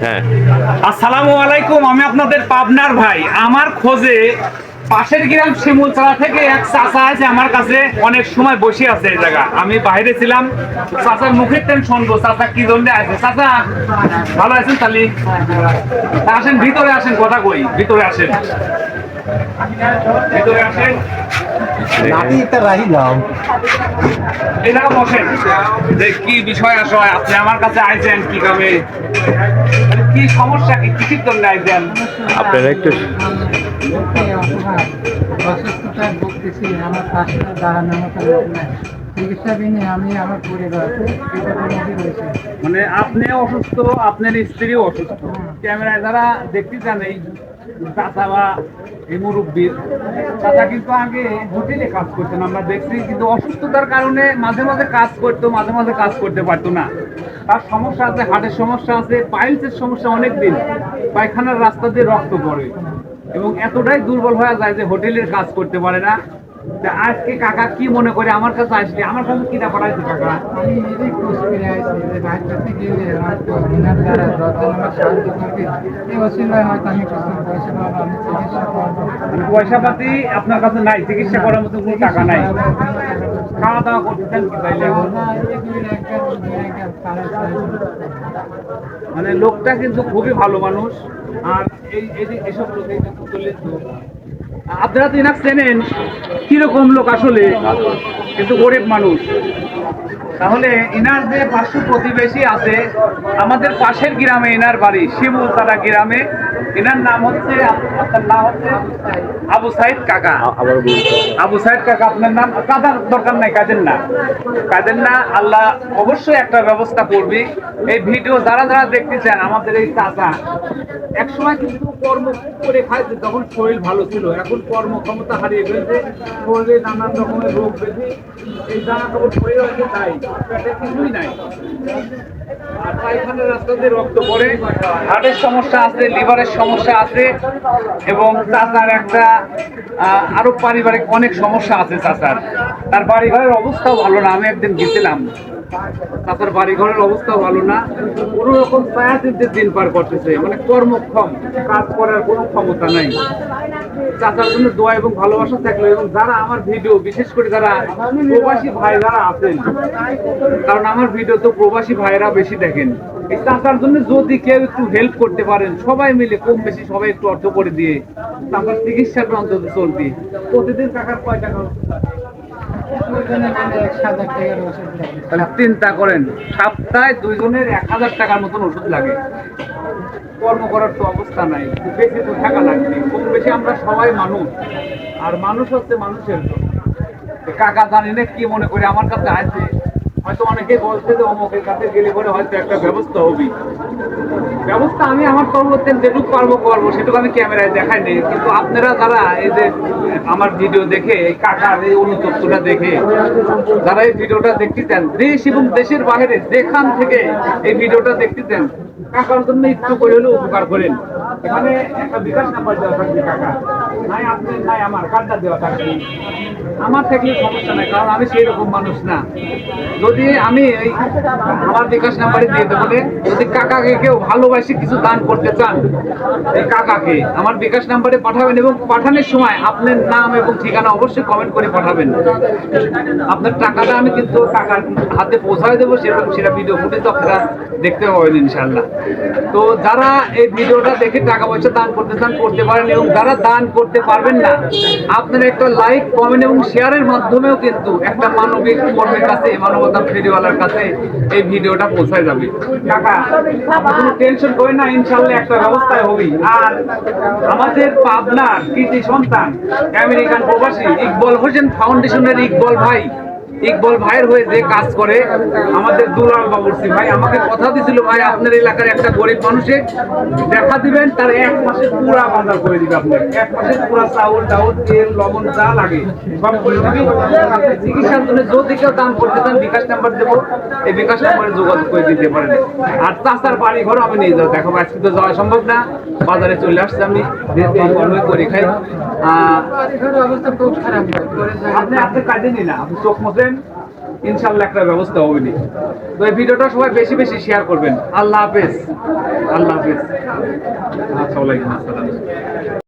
হ্যাঁ। আসসালামু আলাইকুম, আমি আপনাদের পাবনার ভাই। আমার খোঁজে পাশের গ্রাম শিমুলতলা থেকে এক চাচা আছে আমার কাছে, অনেক সময় বসে আছে এই জায়গা। আমি বাইরে ছিলাম, চাচার মুখের টেন শুনবো চাচা কি জন্য আছে। চাচা ভালো আছেন? তাহলে আসেন, ভিতরে আসেন, কথা কই, ভিতরে আসেন, ভিতরে আসেন। এই জায়গা বসেন, যে কি বিষয় আসয় আপনি আমার কাছে আইছেন, কি ভাবে, কি সমস্যা, কি কিসের জন্য আইছেন? আপনারা একটু অসুস্থতায় ভুগতেছি, আমার পাশে দাঁড়ানোর মতো লোক নাই। চিকিৎসা বিনে আমি আমার পরিবার বিপদের মধ্যে রয়েছে। মানে আপনি অসুস্থ, আপনার স্ত্রীও অসুস্থ। ক্যামেরায় যারা দেখতে চান এই চাচা বা এই মুরব্বীর চাচা কিন্তু আগে হোটেলে কাজ করতেন, আমরা দেখছি, কিন্তু অসুস্থতার কারণে মাঝে মাঝে কাজ করতো, মাঝে মাঝে কাজ করতে পারতো না। তার সমস্যা আছে, হার্টের সমস্যা আছে, পাইলসের সমস্যা, অনেক দিন পায়খানার রাস্তা দিয়ে রক্ত পড়ে এবং এতটাই দুর্বল হয়ে যায় যে হোটেলের কাজ করতে পারে না। তা আজকে কাকা কি মনে করে আমার কাছে আসলে, আমার কাছে কিনা পাঠাইছে কাকা? আমি নিজেই খোঁজ করে আসছি যে বাইরে কাছে গেলে হয়তো ওনার দ্বারা যতজন আমার সাহায্য করবে, এই অসুবিধায় হয়তো আমি কিছু পয়সা পাবো, আমি চিকিৎসা করবো। মানে পয়সা পাতি আপনার কাছে নাই, চিকিৎসা করার মতো কোনো টাকা নাই, খাওয়া দাওয়া করতেছেন কি তাইলে? মানে লোকটা কিন্তু খুবই ভালো মানুষ। আর এইসব লোক আপনারা তো এনাকে চেনেন, কিরকম লোক আসলে, কিন্তু গরিব মানুষ। তাহলে ইনার যে পার্শ্ব প্রতিবেশী আছে, আমাদের পাশের গ্রামে এনার বাড়ি, শিমুলতলা গ্রামে। এনার নাম হচ্ছে, আপনার নাম হচ্ছে আবু সাইদ কাকা। আবার আবু সাইদ কাকা, আপনার নাম? কাদার দরকার নাই, কাঁদেন না, কাঁদেন না, আল্লাহ অবশ্যই একটা ব্যবস্থা করবি। এই ভিডিও যারা যারা দেখতে চান, আমাদের এই চাচা একসময় কিন্তু কর্ম করে খাইছে তখন শরীর ভালো ছিল, এখন কর্মক্ষমতা হারিয়ে ফেলছে, শরীরে নানান রকমের রোগ ব্যাধি, এই জামা কাপড় পরে রয়েছে, তাই পেটে কিছুই নাই, আর পায়খানার রাস্তা দিয়ে রক্ত পড়ে, হার্টের সমস্যা আছে, লিভারের সমস্যা আছে, এবং চাচার একটা আরো পারিবারিক অনেক সমস্যা আছে চাচার। তার বাড়িঘরের অবস্থাও ভালো না, আমি একদিন গেছিলাম, চাচার বাড়িঘরের অবস্থাও ভালো না, কোন রকম ছায়াচিত্রের দিন পার করতেছে, মানে কর্মক্ষম, কাজ করার কোনো ক্ষমতা নাই। চাচার জন্য দোয়া এবং ভালোবাসা থাকলো, এবং যারা আমার ভিডিও, বিশেষ করে যারা প্রবাসী ভাই যারা আছেন, কারণ আমার ভিডিও তো প্রবাসী ভাইরা বেশি দেখেন, এই চাচার জন্য যদি কেউ একটু হেল্প করতে পারেন, সবাই মিলে কম বেশি সবাই একটু অর্থ করে দিয়ে চাচার চিকিৎসাটা অন্তত চলতি। প্রতিদিন টাকার কয় টাকা? তাহলে চিন্তা করেন, সপ্তাহে দুইজনের 1000 টাকার মতন ওষুধ লাগে। কর্ম করার তো অবস্থা নাই, বেশি তো টাকা লাগবে, কম বেশি আমরা সবাই মানুষ, আর মানুষ হচ্ছে মানুষের জন্য। কাকা জানি না কি মনে করে আমার কাছে আসে, হয়তো অনেকে বলছে যে অমুকের কাছে গেলে পরে হয়তো একটা ব্যবস্থা হবে। ব্যবস্থা আমি আমার করতে যেটুকু পারবো করবো, সেটুকু আমি ক্যামেরায় দেখাই নেই, কিন্তু আপনারা যারা এই যে আমার ভিডিও দেখে, এই কাকার এই অনুতপ্তটা দেখে যারা এই ভিডিওটা দেখতে চান, দেশ এবং দেশের বাইরে যেখান থেকে এই ভিডিওটা দেখতে চান, কাকার জন্য একটু করে হলেও উপকার করেন। এখানে একটা বিকাশ নাম্বার দেওয়া থাকবে কাকা, নাই আপনি নাই আমার কার্ডটা দেওয়া থাকবে, আমার থাকলে সমস্যা নাই, কারণ আমি সেই রকম মানুষ না। যদি আমি এই আমার বিকাশ নাম্বারে দিয়ে দেবো, যদি কাকাকে কেউ ভালোবাসি কিছু দান করতে চান, এই কাকাকে আমার বিকাশ নাম্বারে পাঠাবেন, এবং পাঠানোর সময় আপনার নাম এবং ঠিকানা অবশ্যই কমেন্ট করে পাঠাবেন। আপনার টাকাটা আমি কিন্তু টাকার হাতে পৌঁছায় দেবো, সেরকম সেটা ভিডিও ফুটেজ আপনারা দেখতে পাবেন ইনশাল্লাহ। তো যারা এই ভিডিওটা দেখে টাকা পয়সা দান করতে চান করতে পারেন, এবং যারা দান করতে পারবেন না, আপনারা একটা লাইক, কমেন্ট এবং শেয়ারের মাধ্যমেও কিন্তু একটা মানবিক কর্মের কাছে, মানবতার ফেরিওয়ালার কাছে এই ভিডিওটা পৌঁছায় যাবে। কাকা কোনো টেনশন করেন না, ইনশাল্লাহ একটা ব্যবস্থায় হবে। আর আমাদের পাবনার কৃতি সন্তান, আমেরিকান প্রবাসী ইকবল হোসেন ফাউন্ডেশনের ইকবল ভাই, ইকবল ভাইয়ের হয়ে যে কাজ করে আমাদের দুলাল বাবুর্চি ভাই, আমাকে কথা দিছিল, ভাই আপনার এলাকার একটা গরিব মানুষের দেখা দিবেন, তার 1 মাসের পুরা বাজার করে দিবে, আপনার 1 মাসের পুরা চাউল টাউল তেল লবণ যা লাগে সব করে দিবি। আপনি চিকিৎসার জন্য যদি কেউ দান করতে চান, বিকাশ নাম্বার দেবো, এই বিকাশ নাম্বারে যোগাযোগ করে দিতে পারেন। আর চাচার বাড়ি ঘরও আমি নিয়ে যাবো, দেখো আজকে তো যাওয়া সম্ভব না, বাজারে চলে আসছে, আমি করে খাই। অবস্থা খুব খারাপ। আপনি কাজে নিন না, আপনি চোখ মোছেন, ইনশাল্লাহ একটা ব্যবস্থা হবে নি। তো এই ভিডিওটা সবাই বেশি বেশি শেয়ার করবেন। আল্লাহ হাফেজ। আল্লাহ হাফেজ। আচ্ছা, ওয়ালাইকুম আসসালাম।